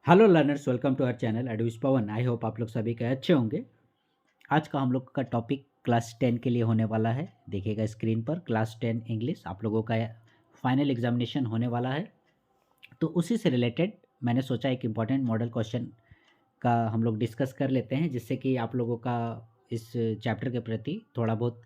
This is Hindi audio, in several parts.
Hello learners, welcome to our channel एडविस पवन। आई होप आप लोग सभी के अच्छे होंगे। आज का हम लोग का टॉपिक क्लास 10 के लिए होने वाला है। देखिएगा स्क्रीन पर, क्लास 10 इंग्लिश आप लोगों का फाइनल एग्जामिनेशन होने वाला है। तो उसी से रिलेटेड मैंने सोचा एक इम्पॉर्टेंट मॉडल क्वेश्चन का हम लोग डिस्कस कर लेते हैं, जिससे कि आप लोगों का इस चैप्टर के प्रति थोड़ा बहुत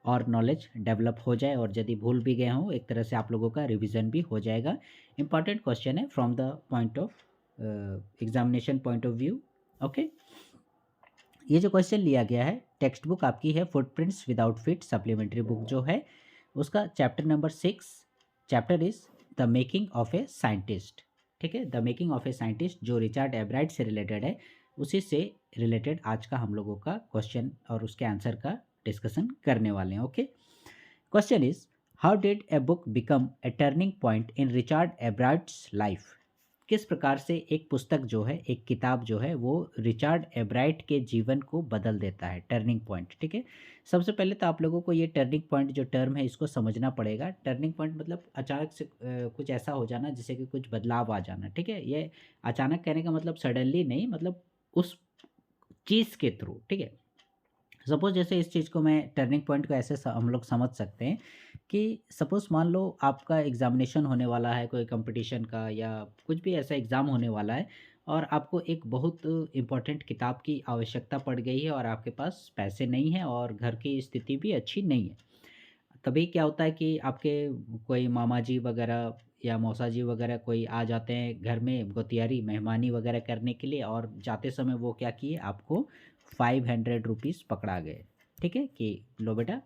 और नॉलेज डेवलप हो जाए, और यदि भूल भी गए हों एक तरह से आप लोगों का रिवीजन भी हो जाएगा। इम्पॉर्टेंट क्वेश्चन है from the point of examination point of view. Okay, ये जो क्वेश्चन लिया गया है, टेक्स्ट बुक आपकी है footprints without feet, supplementary book जो है उसका chapter number 6, chapter is the making of a scientist. ठीक है, the making of a scientist जो रिचर्ड एब्राइट से रिलेटेड है, उसी से रिलेटेड आज का हम लोगों का क्वेश्चन और उसके आंसर का डिस्कशन करने वाले हैं। Okay, question is how did a book become a turning point in Richard Ebright's life. किस प्रकार से एक पुस्तक जो है, एक किताब जो है, वो रिचर्ड एब्राइट के जीवन को बदल देता है। टर्निंग पॉइंट, ठीक है। सबसे पहले तो आप लोगों को ये टर्निंग पॉइंट जो टर्म है इसको समझना पड़ेगा। टर्निंग पॉइंट मतलब अचानक से कुछ ऐसा हो जाना जिससे कि कुछ बदलाव आ जाना। ठीक है, ये अचानक कहने का मतलब सडनली नहीं, मतलब उस चीज़ के थ्रू। ठीक है, सपोज़ जैसे इस चीज़ को मैं टर्निंग पॉइंट को ऐसे हम लोग समझ सकते हैं कि सपोज़ मान लो आपका एग्ज़ामिनेशन होने वाला है, कोई कंपटीशन का या कुछ भी ऐसा एग्ज़ाम होने वाला है, और आपको एक बहुत इम्पोर्टेंट किताब की आवश्यकता पड़ गई है, और आपके पास पैसे नहीं हैं और घर की स्थिति भी अच्छी नहीं है। कभी क्या होता है कि आपके कोई मामा जी वगैरह या मौसा जी वगैरह कोई आ जाते हैं घर में गोतियारी मेहमानी वगैरह करने के लिए, और जाते समय वो क्या किए, आपको 500 रुपीज़ पकड़ा गए। ठीक है, कि लो बेटा,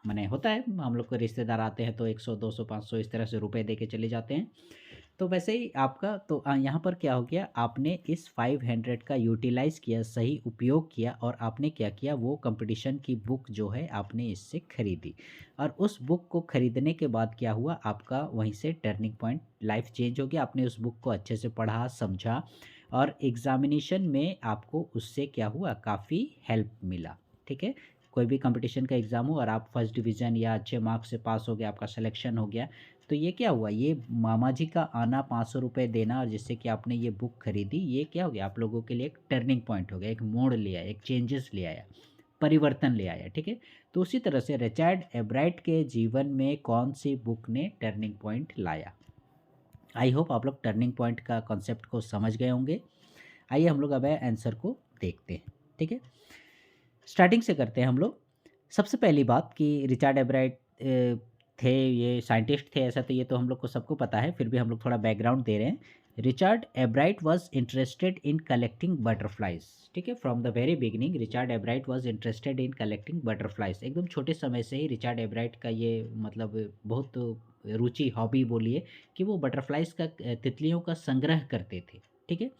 मैंने होता है हम लोग को रिश्तेदार आते हैं तो 100 200 500 इस तरह से रुपए दे के चले जाते हैं। तो वैसे ही आपका तो यहाँ पर क्या हो गया, आपने इस 500 का यूटिलाइज़ किया, सही उपयोग किया, और आपने क्या किया, वो कंपटीशन की बुक जो है आपने इससे खरीदी। और उस बुक को खरीदने के बाद क्या हुआ, आपका वहीं से टर्निंग पॉइंट, लाइफ चेंज हो गया। आपने उस बुक को अच्छे से पढ़ा समझा, और एग्ज़ामिनेशन में आपको उससे क्या हुआ, काफ़ी हेल्प मिला। ठीक है, कोई भी कंपटीशन का एग्ज़ाम हो और आप फर्स्ट डिवीज़न या अच्छे मार्क्स से पास हो गए, आपका सिलेक्शन हो गया, तो ये क्या हुआ, ये मामा जी का आना, 500 रुपये देना, और जिससे कि आपने ये बुक खरीदी, ये क्या हो गया, आप लोगों के लिए एक टर्निंग पॉइंट हो गया, एक मोड़ ले आया, एक चेंजेस ले आया, परिवर्तन ले आया। ठीक है, तो उसी तरह से रिचर्ड एब्राइट के जीवन में कौन सी बुक ने टर्निंग पॉइंट लाया। आई होप आप लोग टर्निंग पॉइंट का कॉन्सेप्ट को समझ गए होंगे। आइए हम लोग अब आंसर को देखते हैं। ठीक है, स्टार्टिंग से करते हैं हम लोग। सबसे पहली बात कि रिचर्ड एब्राइट थे, ये साइंटिस्ट थे, ऐसा तो ये तो हम लोग को सबको पता है, फिर भी हम लोग थोड़ा बैकग्राउंड दे रहे हैं। Richard एब्राइट was interested in collecting butterflies. ठीक है, from the very beginning Richard एब्राइट was interested in collecting butterflies. एकदम छोटे समय से ही रिचर्ड एब्राइट का ये मतलब बहुत रुचि, हॉबी बोलिए, कि वो बटरफ्लाइज का, तितलियों का संग्रह करते थे। ठीक है,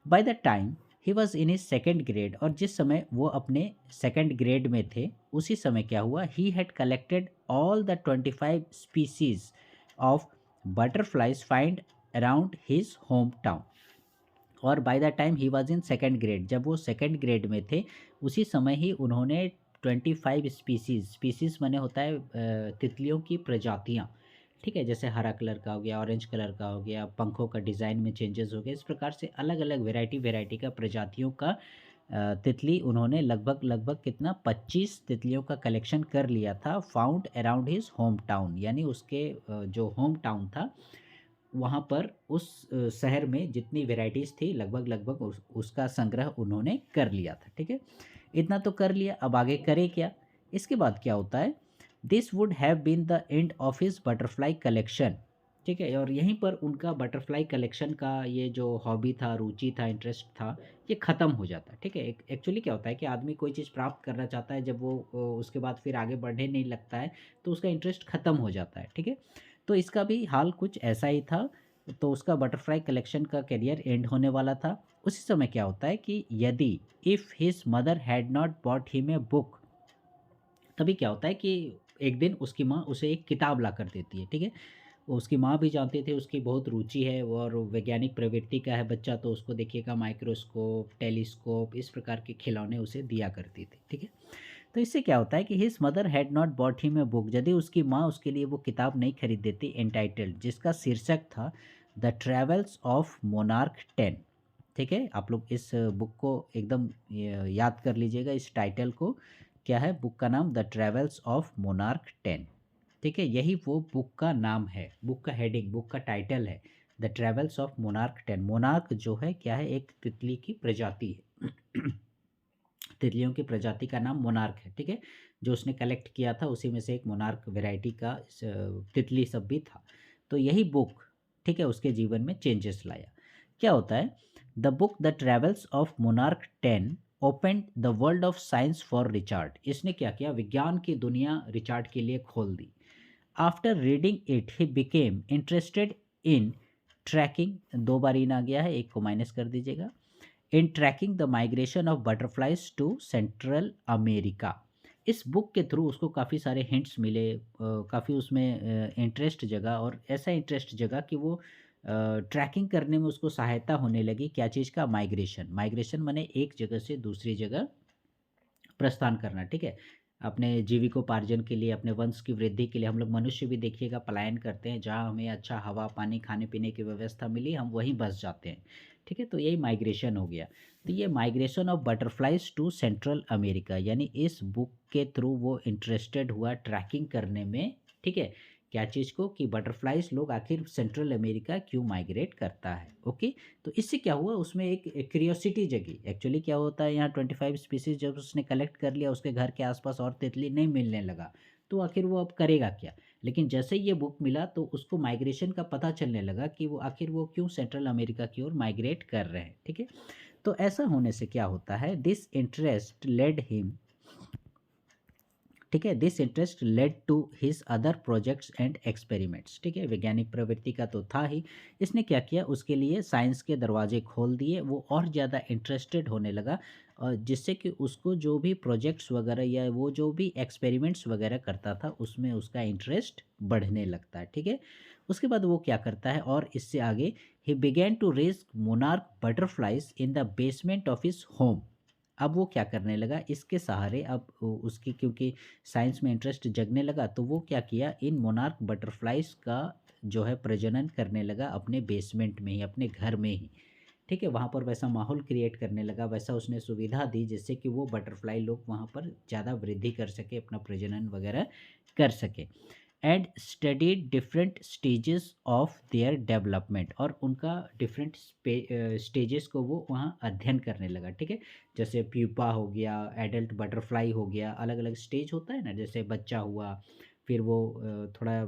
bye the time he was in his second grade, और जिस समय वो अपने सेकेंड ग्रेड में थे, उसी समय क्या हुआ, he had collected all the 25 species of butterflies find around his home town. और by the time he was in second grade, जब वो सेकेंड ग्रेड में थे, उसी समय ही उन्होंने 25 स्पीसीज, स्पीसीज माने होता है तितलियों की प्रजातियाँ। ठीक है, जैसे हरा कलर का हो गया, ऑरेंज कलर का हो गया, पंखों का डिज़ाइन में चेंजेस हो गए, इस प्रकार से अलग अलग वेराइटी का प्रजातियों का तितली उन्होंने लगभग लगभग कितना 25 तितलियों का कलेक्शन कर लिया था, found around his home town, यानी उसके जो होम टाउन था वहाँ पर उस शहर में जितनी वेराइटीज़ थी लगभग लगभग उसका संग्रह उन्होंने कर लिया था। ठीक है, इतना तो कर लिया, अब आगे करें क्या। इसके बाद क्या होता है, this would have been the end of his butterfly collection. ठीक है, और यहीं पर उनका बटरफ्लाई कलेक्शन का ये जो हॉबी था, रुचि था, इंटरेस्ट था, ये ख़त्म हो जाता है। ठीक है, एक्चुअली क्या होता है कि आदमी कोई चीज़ प्राप्त करना चाहता है, जब वो उसके बाद फिर आगे बढ़ने नहीं लगता है, तो उसका इंटरेस्ट ख़त्म हो जाता है। ठीक है, तो इसका भी हाल कुछ ऐसा ही था। तो उसका बटरफ्लाई कलेक्शन का करियर एंड होने वाला था। उसी समय क्या होता है कि यदि if his mother had not bought him a book, तभी क्या होता है कि एक दिन उसकी माँ उसे एक किताब ला कर देती है। ठीक है, वो उसकी माँ भी जानती थी उसकी बहुत रुचि है और वैज्ञानिक प्रवृत्ति का है बच्चा, तो उसको देखिएगा माइक्रोस्कोप, टेलीस्कोप, इस प्रकार के खिलौने उसे दिया करती थी। ठीक है, तो इससे क्या होता है कि his mother had not bought him a book, यदि उसकी माँ उसके लिए वो किताब नहीं खरीद देती, एंटाइटल्ड, जिसका शीर्षक था द ट्रेवल्स ऑफ मोनार्क 10। ठीक है, आप लोग इस बुक को एकदम याद कर लीजिएगा, इस टाइटल को। क्या है बुक का नाम? The travels of monarch 10। ठीक है, यही वो बुक का नाम है, बुक का हेडिंग, बुक का टाइटल है the travels of monarch 10। Monarch जो है क्या है? एक तितली की प्रजाति है। तितलियों की प्रजाति का नाम मोनार्क है। ठीक है, जो उसने कलेक्ट किया था उसी में से एक मोनार्क वैरायटी का तितली सब भी था। तो यही बुक, ठीक है, उसके जीवन में चेंजेस लाया। क्या होता है? The book the travels of monarch 10 open the world of science for Richard. इसने क्या किया? विज्ञान की दुनिया रिचार्ड के लिए खोल दी। After reading it he became interested in tracking, दो बार इन आ गया है, एक को माइनस कर दीजिएगा, in tracking the migration of butterflies to central America. इस बुक के थ्रू उसको काफ़ी सारे हिंट्स मिले, काफ़ी उसमें इंटरेस्ट जगा, और ऐसा इंटरेस्ट जगा कि वो ट्रैकिंग करने में उसको सहायता होने लगी। क्या चीज़ का? माइग्रेशन। माइग्रेशन माने एक जगह से दूसरी जगह प्रस्थान करना। ठीक है, अपने जीविकोपार्जन के लिए, अपने वंश की वृद्धि के लिए। हम लोग मनुष्य भी देखिएगा पलायन करते हैं, जहाँ हमें अच्छा हवा पानी खाने पीने की व्यवस्था मिली हम वहीं बस जाते हैं। ठीक है, तो यही माइग्रेशन हो गया। तो ये migration of butterflies to central America, यानी इस बुक के थ्रू वो इंटरेस्टेड हुआ ट्रैकिंग करने में। ठीक है, क्या चीज़ को? कि बटरफ्लाइज लोग आखिर सेंट्रल अमेरिका क्यों माइग्रेट करता है। ओके, तो इससे क्या हुआ? उसमें एक क्यूरियोसिटी जगी। एक्चुअली क्या होता है, यहाँ 25 स्पीसीज जब उसने कलेक्ट कर लिया, उसके घर के आसपास और तितली नहीं मिलने लगा, तो आखिर वो अब करेगा क्या। लेकिन जैसे ही ये बुक मिला तो उसको माइग्रेशन का पता चलने लगा कि वो आखिर वो क्यों सेंट्रल अमेरिका की ओर माइग्रेट कर रहे हैं। ठीक है, तो ऐसा होने से क्या होता है? दिस इंटरेस्ट लेड हिम, ठीक है, this interest led to his other projects and experiments. ठीक है, वैज्ञानिक प्रवृत्ति का तो था ही, इसने क्या किया? उसके लिए साइंस के दरवाजे खोल दिए, वो और ज़्यादा इंटरेस्टेड होने लगा, और जिससे कि उसको जो भी प्रोजेक्ट्स वगैरह या वो जो भी एक्सपेरिमेंट्स वगैरह करता था उसमें उसका इंटरेस्ट बढ़ने लगता है। ठीक है, उसके बाद वो क्या करता है? और इससे आगे, he began to raise monarch butterflies in the basement of his home. अब वो क्या करने लगा? इसके सहारे अब उसकी क्योंकि साइंस में इंटरेस्ट जगने लगा, तो वो क्या किया? इन मोनार्क बटरफ्लाइज का जो है प्रजनन करने लगा अपने बेसमेंट में ही, अपने घर में ही। ठीक है, वहाँ पर वैसा माहौल क्रिएट करने लगा, वैसा उसने सुविधा दी जिससे कि वो बटरफ्लाई लोग वहाँ पर ज़्यादा वृद्धि कर सके, अपना प्रजनन वगैरह कर सके। And studied different stages of their development, और उनका डिफरेंट स्टेजेस को वो वहाँ अध्ययन करने लगा। ठीक है, जैसे प्यूपा हो गया, एडल्ट बटरफ्लाई हो गया, अलग अलग स्टेज होता है ना, जैसे बच्चा हुआ, फिर वो थोड़ा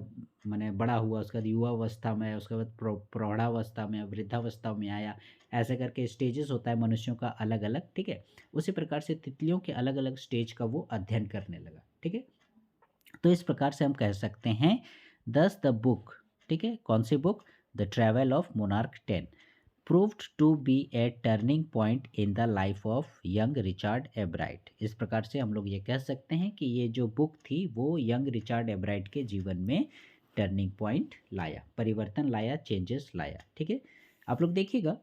माने बड़ा हुआ, उसके बाद युवावस्था में, उसके बाद प्रौढ़ावस्था में, वृद्धावस्था में आया, ऐसे करके स्टेजेस होता है मनुष्यों का अलग अलग। ठीक है, उसी प्रकार से तितलियों के अलग अलग स्टेज का वो अध्ययन करने लगा। ठीक है, तो इस प्रकार से हम कह सकते हैं दस द बुक, ठीक है, कौन सी book? The travel of monarch 10 proved to be a turning point in the life of young Richard Ebright. इस प्रकार से हम लोग ये कह सकते हैं कि ये जो बुक थी वो यंग रिचार्ड एब्राइट के जीवन में टर्निंग पॉइंट लाया, परिवर्तन लाया, चेंजेस लाया। ठीक है, आप लोग देखिएगा,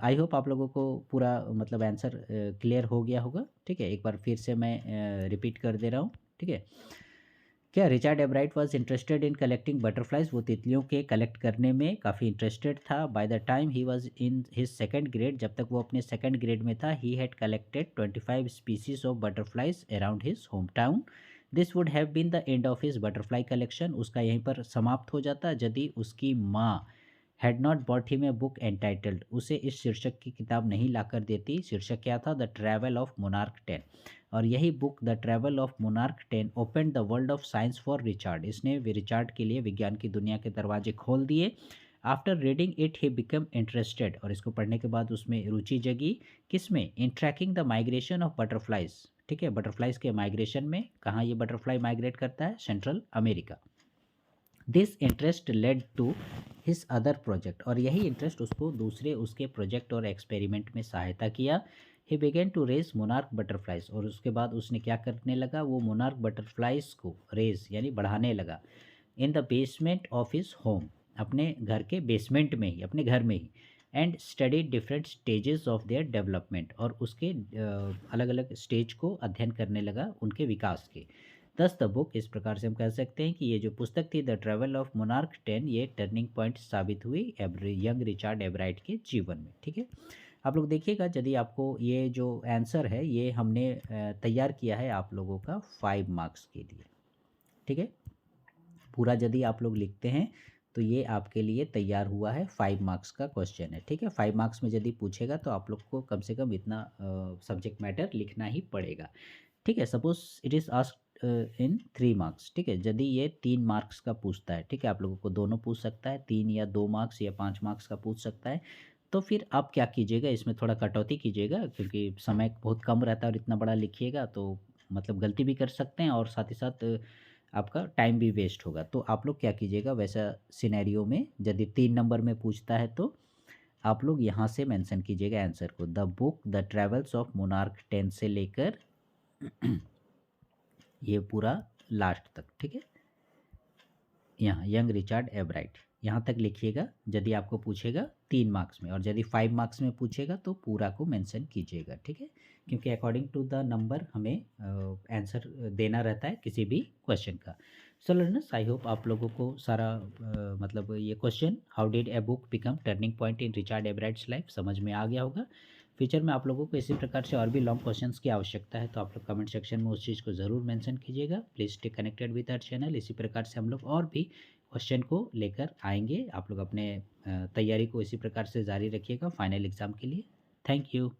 आई होप आप लोगों को पूरा मतलब आंसर क्लियर हो गया होगा। ठीक है, एक बार फिर से मैं रिपीट कर दे रहा हूँ। ठीक है, क्या Richard Ebright was interested in collecting butterflies, वो तितलियों के कलेक्ट करने में काफ़ी इंटरेस्टेड था। By the time he was in his second grade, जब तक वो अपने सेकेंड ग्रेड में था, he had collected 25 species of butterflies around his home town. This would have been the end of his butterfly collection, उसका यहीं पर समाप्त हो जाता यदि उसकी माँ had not bought him a book entitled, उसे इस शीर्षक की किताब नहीं लाकर देती। शीर्षक क्या था? The travel of monarch 10। और यही book the travel of monarch 10 open the world of science for Richard, इसने रिचार्ड के लिए विज्ञान की दुनिया के दरवाजे खोल दिए। After reading it he become interested, और इसको पढ़ने के बाद उसमें रुचि जगी, किसमें? In tracking the migration of butterflies. ठीक है, बटरफ्लाइज के माइग्रेशन में, कहाँ ये बटरफ्लाई माइग्रेट करता है? Central America. This interest led to his other project, और यही इंटरेस्ट उसको दूसरे उसके प्रोजेक्ट और एक्सपेरिमेंट में सहायता किया। He began to raise monarch butterflies, और उसके बाद उसने क्या करने लगा? वो मोनार्क बटरफ्लाइज को रेज यानी बढ़ाने लगा in the basement of his home, अपने घर के बेसमेंट में ही, अपने घर में ही। And study different stages of their development, और उसके अलग अलग स्टेज को अध्ययन करने लगा उनके विकास के। दस द बुक, इस प्रकार से हम कह सकते हैं कि ये जो पुस्तक थी द ट्रैवल ऑफ मोनार्क 10, ये टर्निंग पॉइंट साबित हुई यंग रिचार्ड एब्राइट के जीवन में। ठीक है, आप लोग देखिएगा, यदि आपको ये जो आंसर है ये हमने तैयार किया है आप लोगों का 5 मार्क्स के लिए, ठीक है। पूरा यदि आप लोग लिखते हैं तो ये आपके लिए तैयार हुआ है, 5 मार्क्स का क्वेश्चन है, ठीक है। 5 मार्क्स में यदि पूछेगा तो आप लोग को कम से कम इतना सब्जेक्ट मैटर लिखना ही पड़ेगा, ठीक है। Suppose it is asked in 3 marks, ठीक है। यदि ये 3 मार्क्स का पूछता है, ठीक है, आप लोगों को दोनों पूछ सकता है, 3 या 2 मार्क्स या 5 मार्क्स का पूछ सकता है, तो फिर आप क्या कीजिएगा, इसमें थोड़ा कटौती कीजिएगा, क्योंकि समय बहुत कम रहता है और इतना बड़ा लिखिएगा तो मतलब गलती भी कर सकते हैं और साथ ही साथ आपका टाइम भी वेस्ट होगा। तो आप लोग क्या कीजिएगा, वैसा सिनेरियो में यदि 3 नंबर में पूछता है तो आप लोग यहाँ से मेंशन कीजिएगा आंसर को, the book the travels of monarch 10 से लेकर ये पूरा लास्ट तक, ठीक है। यहाँ यंग रिचर्ड एवराइट यहाँ तक लिखिएगा यदि आपको पूछेगा 3 मार्क्स में, और यदि 5 मार्क्स में पूछेगा तो पूरा को मेंशन कीजिएगा, ठीक है। क्योंकि अकॉर्डिंग टू द नंबर हमें आंसर देना रहता है किसी भी क्वेश्चन का। सो लर्नर्स, आई होप आप लोगों को सारा मतलब ये question how did a book become turning point in Richard Ebright's life समझ में आ गया होगा। फ्यूचर में आप लोगों को इसी प्रकार से और भी लॉन्ग क्वेश्चंस की आवश्यकता है तो आप लोग कमेंट सेक्शन में उस चीज़ को ज़रूर मेंशन कीजिएगा। Please stay connected with our channel. इसी प्रकार से हम लोग और भी क्वेश्चन को लेकर आएंगे। आप लोग अपने तैयारी को इसी प्रकार से जारी रखिएगा फाइनल एग्ज़ाम के लिए। Thank you.